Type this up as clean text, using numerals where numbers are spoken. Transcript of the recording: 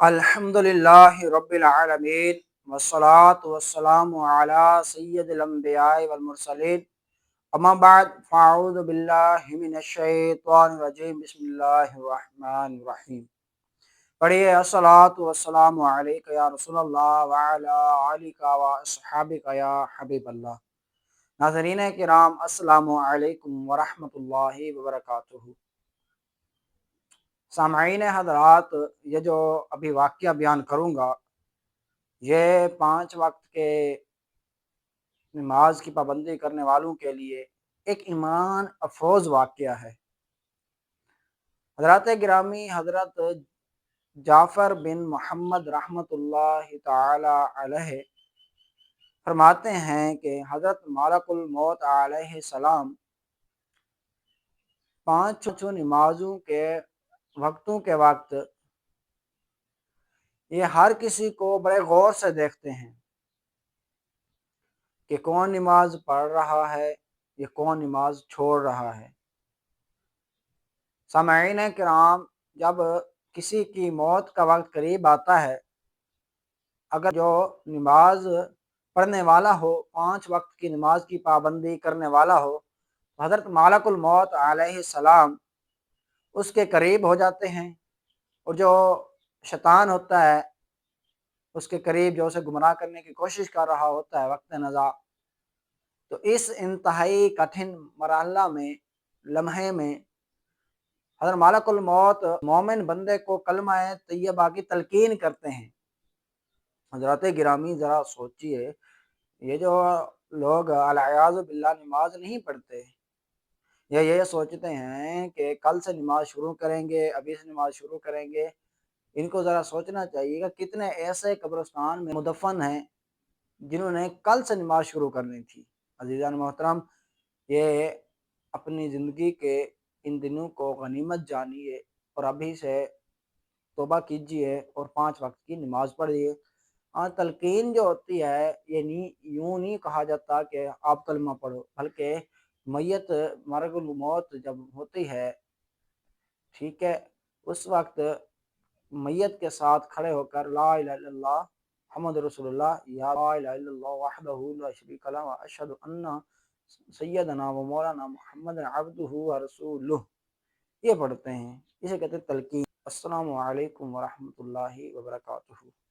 الحمدللہ رب العالمین والصلاة والسلام علی سید الانبیاء والمرسلین اما بعد فاعوذ باللہ من الشیطان الرجیم بسم اللہ الرحمن الرحیم۔ پڑھیے الصلاۃ والسلام علیک یا رسول اللہ وعلی آلک و اصحابک یا حبیب اللہ۔ ناظرین کرام السلام علیکم ورحمۃ اللہ وبرکاتہ۔ سامعین حضرات، یہ جو ابھی واقعہ بیان کروں گا یہ 5 وقت کے نماز کی پابندی کرنے والوں کے لیے ایک ایمان افروز واقعہ ہے۔ حضرات گرامی، حضرت جعفر بن محمد رحمۃ اللہ تعالی علیہ فرماتے ہیں کہ حضرت ملک الموت علیہ السلام 5 نمازوں کے وقتوں کے وقت یہ ہر کسی کو بڑے غور سے دیکھتے ہیں کہ کون نماز پڑھ رہا ہے، یہ کون نماز چھوڑ رہا ہے۔ سامعین کرام، جب کسی کی موت کا وقت قریب آتا ہے، اگر جو نماز پڑھنے والا ہو، 5 وقت کی نماز کی پابندی کرنے والا ہو، حضرت ملک الموت علیہ السلام اس کے قریب ہو جاتے ہیں، اور جو شیطان ہوتا ہے اس کے قریب جو اسے گمراہ کرنے کی کوشش کر رہا ہوتا ہے وقت نزا، تو اس انتہائی کٹھن مرحلہ میں، لمحے میں، حضرت ملک الموت مومن بندے کو کلمہ طیبہ کی تلقین کرتے ہیں۔ حضرات گرامی، ذرا سوچئے، یہ جو لوگ العیاذ باللہ نماز نہیں پڑھتے، یہ سوچتے ہیں کہ کل سے نماز شروع کریں گے، ابھی سے نماز شروع کریں گے، ان کو ذرا سوچنا چاہیے کہ کتنے ایسے قبرستان میں مدفن ہیں جنہوں نے کل سے نماز شروع کرنی تھی۔ عزیزان محترم، یہ اپنی زندگی کے ان دنوں کو غنیمت جانیے اور ابھی سے توبہ کیجیے اور 5 وقت کی نماز پڑھیے۔ تلقین جو ہوتی ہے، یہ یوں نہیں کہا جاتا کہ آپ کلمہ پڑھو، بلکہ میت مرگ الموت جب ہوتی ہے، ٹھیک ہے، اس وقت میت کے ساتھ کھڑے ہو کر لا الہ الا اللہ محمد رسول اللہ، یا لا الہ الا اللہ وحدہ لا شریک لہ واشہد ان سیدنا و مولانا محمد عبدہ و رسولہ، یہ پڑھتے ہیں، اسے کہتے ہیں تلقین۔ السلام علیکم ورحمۃ اللہ وبرکاتہ۔